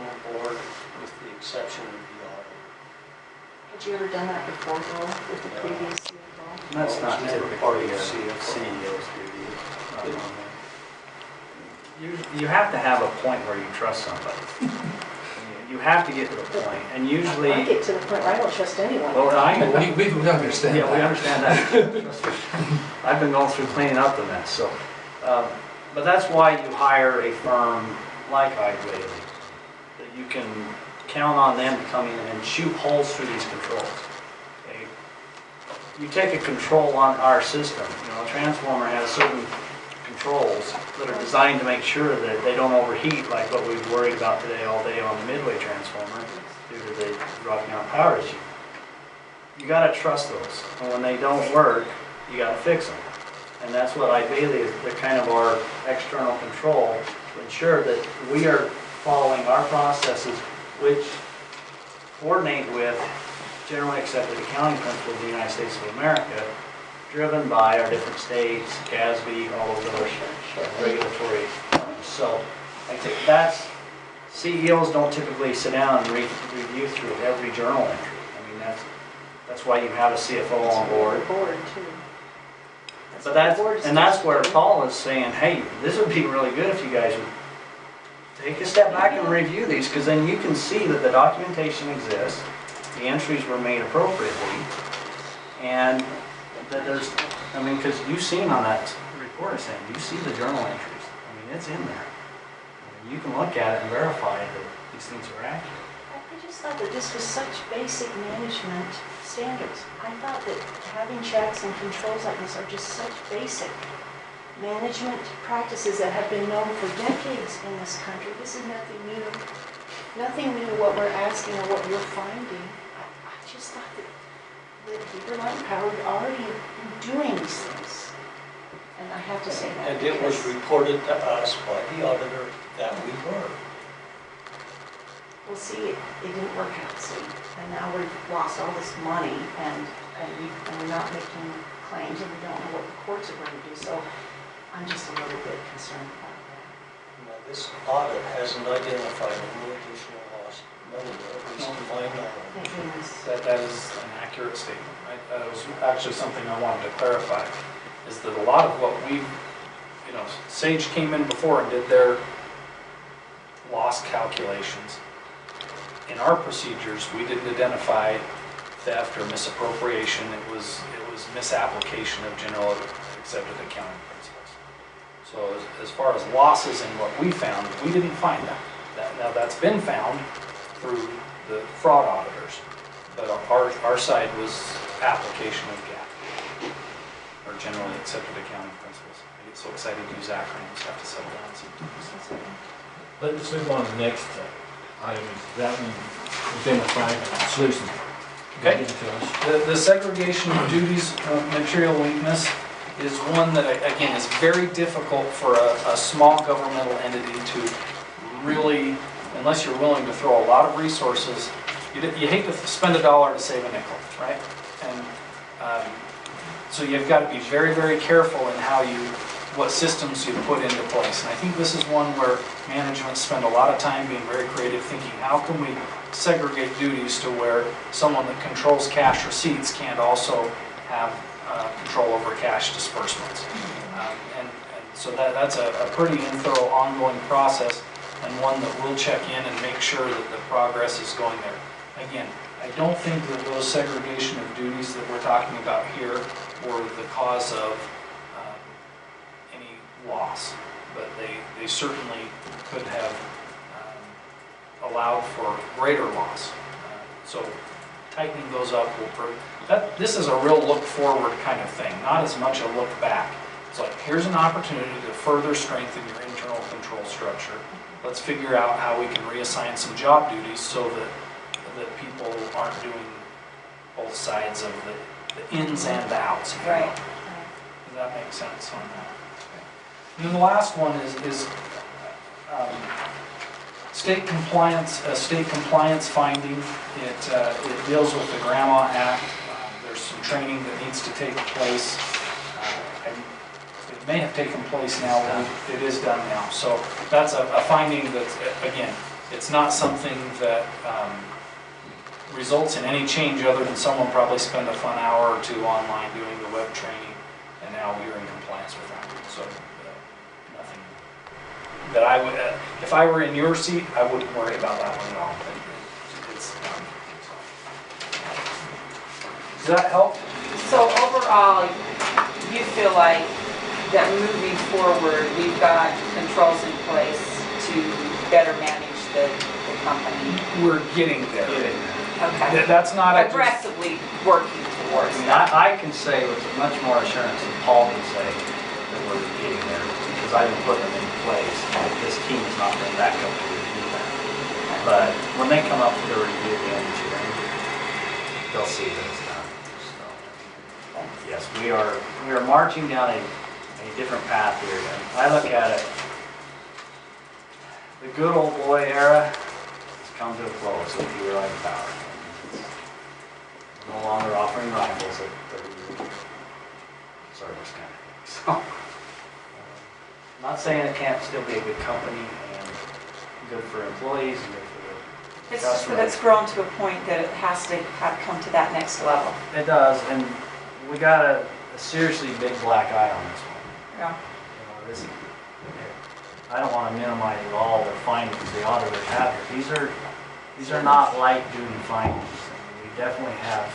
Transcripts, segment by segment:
on board with the exception of the audit. Had you ever done that before, Joel, with the previous CFO? That's not Never typically part of the a CFO. CEO's duty. You have to have a point where you trust somebody. You have to get to the point, and usually, I get to the point where I don't trust anyone. well, We understand yeah, we that. understand that. I've been going through cleaning up the mess, so. But that's why you hire a firm like Hyde Whaley, that you can count on them to come in and shoot holes through these controls. Okay? You take a control on our system, a transformer has certain controls that are designed to make sure that they don't overheat like what we've worried about today all day on the Midway transformer due to the Rocky Mountain power issue. You gotta trust those, and when they don't work, you gotta fix them. And that's what Hyde Whaley is, they're kind of our external control to ensure that we are following our processes, which coordinate with generally accepted accounting principles of the United States of America, driven by our different states, GASB, all of those regulatory firms. So I think CEOs don't typically sit down and review through every journal entry. I mean, that's why you have a CFO on board. Board too. But that's where Paul is saying, hey, this would be really good if you guys would take a step back and review these, because then you can see that the documentation exists, the entries were made appropriately, and that there's, because you've seen on that report I sent, you see the journal entries. It's in there. You can look at it and verify that these things are accurate. I just thought that this was such basic management standards. I thought that having checks and controls like this are just such basic management practices that have been known for decades in this country. This is nothing new. Nothing new what we're asking or what you're finding. I just thought that Beaver Mountain Power would already been doing these things. And I have to say that. And it was reported to us by the auditor that we were. Well, see, it didn't work out, see, and now we've lost all this money, and we're not making claims, and we don't know what the courts are going to do, so I'm just a little bit concerned about that. Now, this audit hasn't identified any additional loss, none of it, at least to my knowledge. Thank goodness. That is an accurate statement. That was actually something I wanted to clarify, is that a lot of what Sage came in before and did their loss calculations. In our procedures, we didn't identify theft or misappropriation. It was misapplication of general accepted accounting principles. So as far as losses and what we found, we didn't find that. Now that's been found through the fraud auditors, but our side was application of GAAP, or generally accepted accounting principles. I get so excited to use acronyms, have to settle down sometimes. Let's move on to the next item. That one, identify solution. Okay. Give it to us. The segregation of duties, material weakness, is one that, again, is very difficult for a small governmental entity to really, unless you're willing to throw a lot of resources. You hate to spend a dollar to save a nickel, right? And so you've got to be very, very careful in what systems you put into place. And I think this is one where management spend a lot of time being very creative, thinking, how can we segregate duties to where someone that controls cash receipts can't also have control over cash disbursements. And so that's a pretty thorough ongoing process, and one that we'll check in and make sure that the progress is going there. Again, I don't think that those segregation of duties that we're talking about here were the cause of any loss, but they certainly could have allowed for greater loss. So tightening those up will this is a real look forward kind of thing, not as much a look back. It's like, here's an opportunity to further strengthen your internal control structure. Let's figure out how we can reassign some job duties so that people aren't doing both sides of the ins and the outs. Right. Does that make sense on that? Okay. And then the last one is state compliance finding. It deals with the Grandma Act. There's some training that needs to take place. It may have taken place now, but it is done now. So that's a finding that's, again, It's not something that results in any change other than someone probably spent a fun hour or two online doing the web training, and now you're in compliance with that. So nothing that I would, if I were in your seat, I wouldn't worry about that one at all. It's done. Does that help? So overall, you feel like that moving forward, we've got controls in place to better manage the company? We're getting there. Okay. That's not a... Aggressively working towards I mean, that. I can say with much more assurance than Paul can say that we're getting there, because I've been putting them in place. This team has not been back up to review that. But when they come up for the review at the end of June, they'll see that it's done. So, yes, we are marching down a different path here. And I look at it, the good old boy era has come to a close with the Light Power. No longer offering rifles at 30 service kind of thing. So, I'm not saying it can't still be a good company and good for employees and good for the It's just that it's grown to a point that it has to have come to that next level. It does, and we got a seriously big black eye on this one. Yeah. I don't want to minimize at all the findings the auditors have here. These are not light duty findings. I mean, we definitely have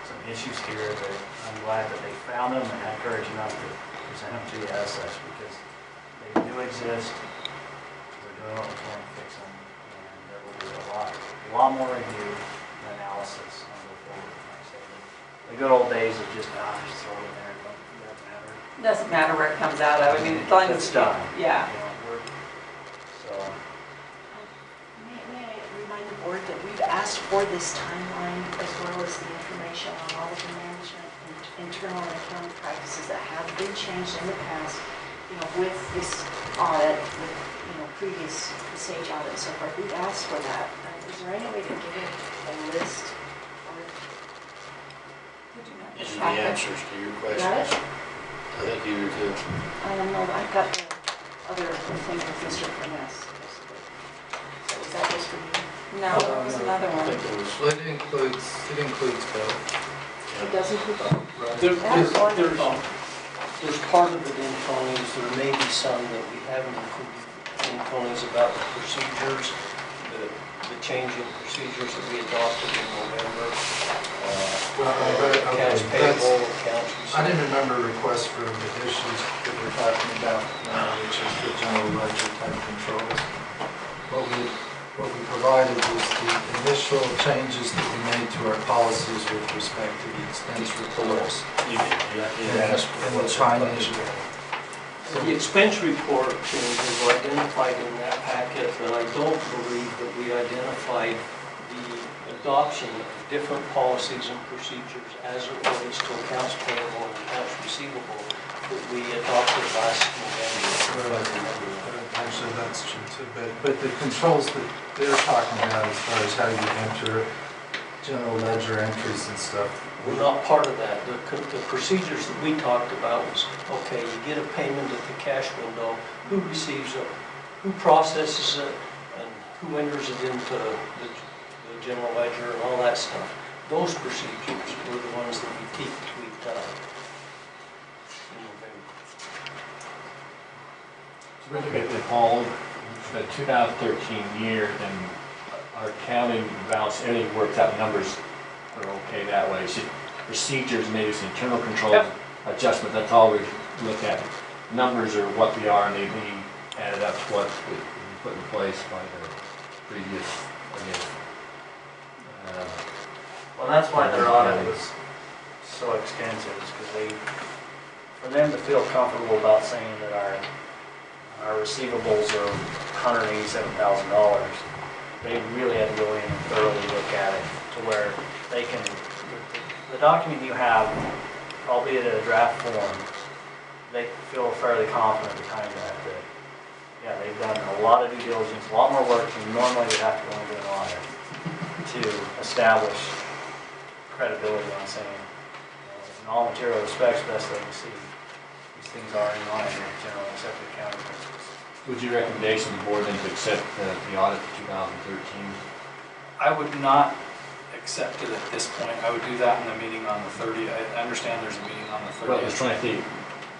some issues here that I'm glad that they found them and had courage enough to present them to you as such, because they do exist. We're doing what we can to fix them, and there will be a lot more review and analysis on the forward. Like I say, the good old days of just just throw it in there. It doesn't matter. Doesn't matter where it comes out of. I mean, as long as It's done. Yeah. You know, so. May I remind the board that we've asked for this timeline as well as the information on all of the management and internal and accounting practices that have been changed in the past, with this audit, with, previous Sage audit and so forth. We've asked for that. Is there any way to give it a list? These are the answers to your Got it? questions. I think you do too. No, I've got the other thing with Mr. Furness. So is that just for you? No, there was another I one. think it was, Well, it includes both. It does include both. There's wonderful. there's part of it in Tony's, there may be some that we haven't included in Tony's about the procedures, the change in procedures that we adopted in November. Accounts payable, accounts I didn't receivable. remember requests for additions that we're talking about now, which is the general ledger type controls. What we provided was the initial changes that we made to our policies with respect to the expense reports. you asked for And the what's signage. The expense report changes were identified in that packet, but I don't believe that we identified the adoption of different policies and procedures as it relates to accounts payable and accounts receivable that we adopted last November. Actually, that's true too, but the controls that they're talking about as far as how you enter general ledger entries and stuff. We're not part of that. The procedures that we talked about was, okay, you get a payment at the cash window, who receives it, who processes it, and who enters it into the general ledger and all that stuff. Those procedures were the ones that we tweaked in November. So we look at the whole, the 2013 year, and our accounting balance, everything works out, numbers are okay that way. So procedures, maybe some internal control adjustment, that's all we look at. Numbers are what we are, and they be added up to what we put in place by the previous, Well, that's why their audit was so extensive, is because for them to feel comfortable about saying that our receivables are $187,000, they really had to go in and thoroughly look at it to where they can, the document you have, albeit in a draft form, they feel fairly confident at the time that yeah, they've done a lot of due diligence, a lot more work than normally would have to go into an audit to establish credibility on saying, in all material respects, best they can see, these things are in line with generally accepted accounting principles. Would your recommendation to the board then to accept the audit for 2013? I would not accept it at this point. I would do that in the meeting on the 30th. I understand there's a meeting on the 30th. Well, I was trying to think,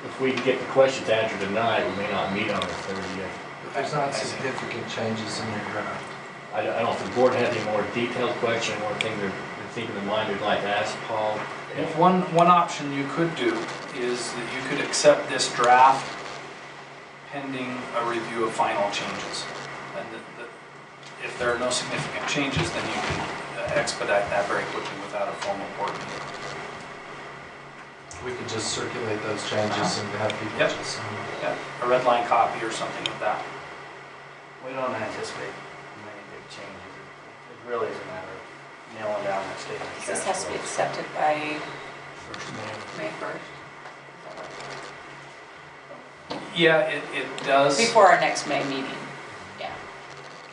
if we can get the questions answered tonight, we may not meet on the 30th. If there's not significant changes in your draft. I don't know if the board has any more detailed question, or thing they're thinking in mind they'd like to ask Paul. If one option you could do is that you could accept this draft pending a review of final changes. And if there are no significant changes, then you can expedite that very quickly without a formal board meeting. We could just circulate those changes and have people Yep. just sign it. Yeah, a red line copy or something of that. We don't anticipate many big changes. It really is a matter of nailing down that statement. of This cash has to be flows. accepted by First name. May 1st. Yeah, it does. Before our next May meeting, yeah.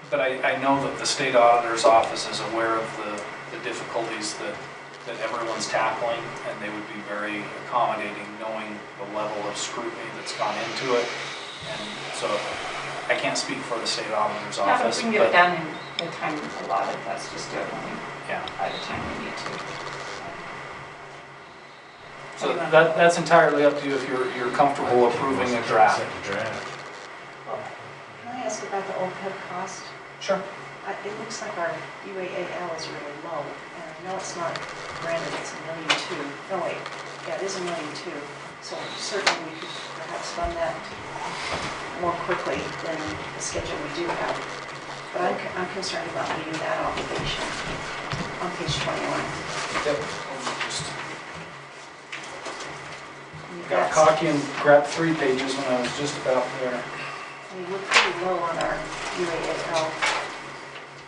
But I know that the state auditor's office is aware of the difficulties that everyone's tackling, and they would be very accommodating, knowing the level of scrutiny that's gone into it. And so I can't speak for the state auditor's Yeah, but office. we can get it done in the time allotted, let's just do it when we, Yeah, by the time we need to. so that's entirely up to you if you're comfortable approving a draft. Accept the draft. Can I ask about the OPEB cost? Sure. It looks like our UAAL is really low, and I know it's not, granted, it's $1.2 million. No, wait, yeah, it is $1.2 million. So certainly we could perhaps fund that more quickly than the schedule we do have. But I'm concerned about meeting that obligation on page 21. Yep. Got That's- cocky and grabbed 3 pages when I was just about there. I mean, we're pretty low on our UAAL.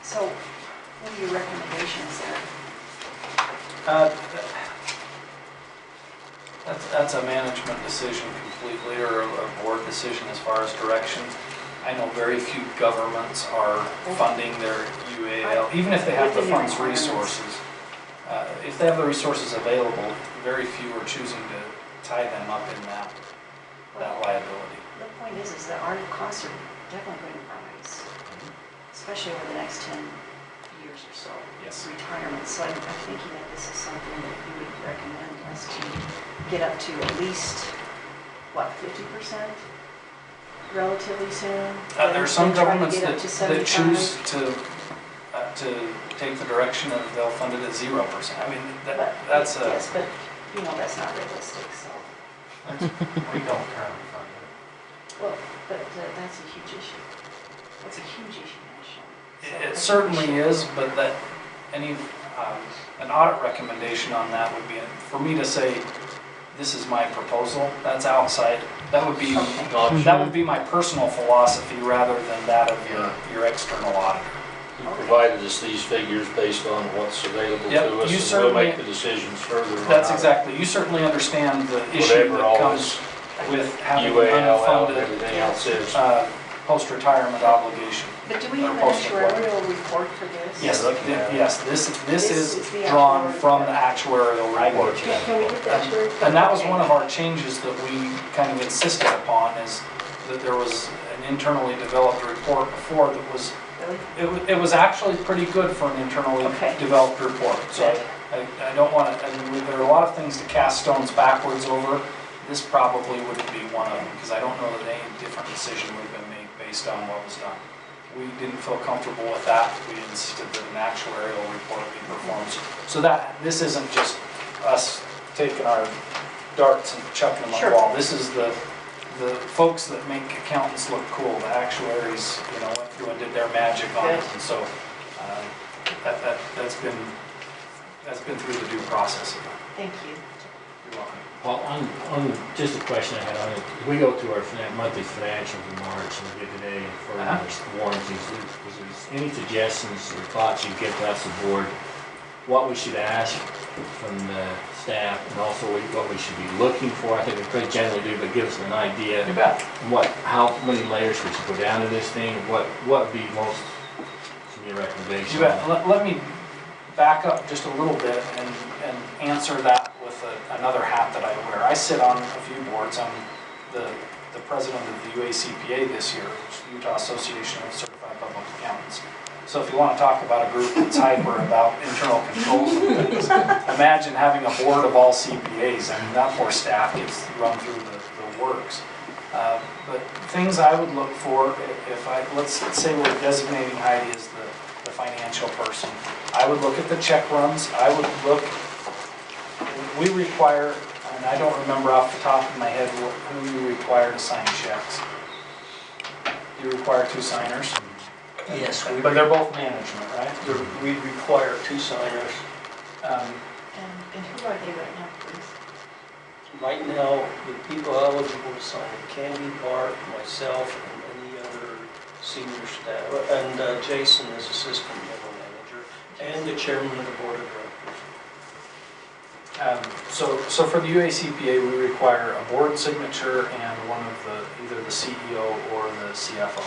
So what are your recommendations there? That's a management decision completely, or a board decision as far as direction. I know very few governments are funding their UAL, even if they have the Within your funds requirements. resources. If they have the resources available, very few are choosing to tie them up in that liability. The point is that our costs are definitely going to rise, especially over the next 10 years or so. Yes. Retirement. So I'm thinking that this is something that you would recommend us to get up to at least, what, 50% relatively soon? There are some Then try to governments get up to that 75? choose to take the direction of they'll fund it at 0%. I mean, But- that's a, Yes, but, you know, that's not realistic, so. We don't currently fund it. Well, but that's a huge issue. That's a huge issue nationally. So I it think we certainly should- is, but that an audit recommendation on that would be, for me to say, this is my proposal, that's outside, that would be, Okay. that would be my personal philosophy rather than that of your external auditor. You provided us these figures based on what's available Yep, to us, you and we'll certainly- make the decisions further on. That's how- exactly, you certainly understand the issue Whatever that all comes this with having UAL and unfunded everything else is. post-retirement obligation. But do we have an Post-employment. actuarial report for this? Yes, looking at it. yes, this This is is the drawn actuarial from the report. actuarial report. Can we get the actuarial report? And that was Okay. one of our changes that we kind of insisted upon, is that there was an internally developed report before that was, Really? it was actually pretty good for an internally Okay. developed report. So Good. I don't want to, I mean, there are a lot of things to cast stones backwards over. This probably wouldn't be one of them, because I don't know that any different decision would have been made based on what was done. We didn't feel comfortable with that. We insisted that an actuarial report be performed. So that, this isn't just us taking our darts and chucking them at Sure. the wall. This is the folks that make accountants look cool, the actuaries, you know, went through and did their magic on it. Good. And so that's been through the due process of that. Thank you. You're welcome. Well, on just a question I had on it, we go to our monthly financials in March, and we get today for warranties. Was there any suggestions or thoughts you give to us, the board, what we should ask from the staff, and also what we should be looking for? I think we pretty generally do, but give us an idea. You bet. How many layers we should go down to this thing? What would be most, some of your recommendations? You bet. Let me back up just a little bit and answer that with another hat that I wear. I sit on a few boards. I'm the president of the UACPA this year, which is the Utah Association of Certified Public Accountants. So if you want to talk about a group that's hyper about internal controls and things, imagine having a board of all CPAs. I mean, that poor staff gets run through the works. But things I would look for, if let's say we're designating Heidi as the financial person, I would look at the check runs. I would look, we require, and I don't remember off the top of my head who you require to sign checks. You require 2 signers? Yes, But they're both management, right? we require 2 signers. And who are they right now, please? Right now, the people eligible to sign it, Candy, Bart, myself, and any other senior staff, and Jason is assistant general manager, and the chairman of the board of directors. So for the UACPA, we require a board signature and one of either the CEO or the CFO.